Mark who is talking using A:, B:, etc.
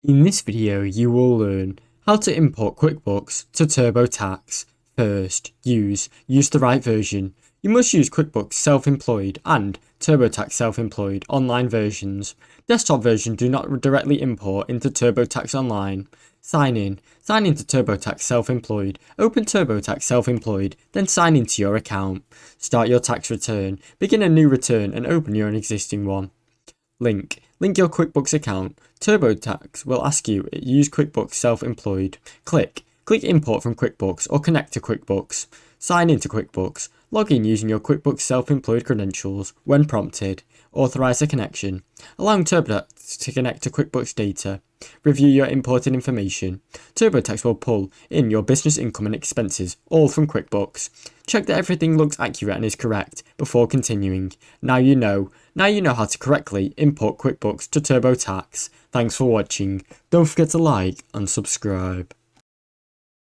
A: In this video, you will learn how to import QuickBooks to Turbotax. First, use the right version. You must use QuickBooks Self-Employed and Turbotax Self-Employed online versions. Desktop versions do not directly import into Turbotax Online. Sign in to Turbotax Self-Employed, open Turbotax Self-Employed, then sign into your account. Start your tax return, begin a new return and open your existing one. Link your QuickBooks account. Turbotax will ask you to use QuickBooks Self-Employed. Click Import from QuickBooks or connect to QuickBooks. Sign into QuickBooks. Log in using your QuickBooks Self-Employed credentials. When prompted, authorize a connection, allowing Turbotax to connect to QuickBooks data. Review your imported information. Turbotax will pull in your business income and expenses, all from QuickBooks. Check that everything looks accurate and is correct before continuing. Now you know how to correctly import QuickBooks to Turbotax. Thanks for watching. Don't forget to like and subscribe.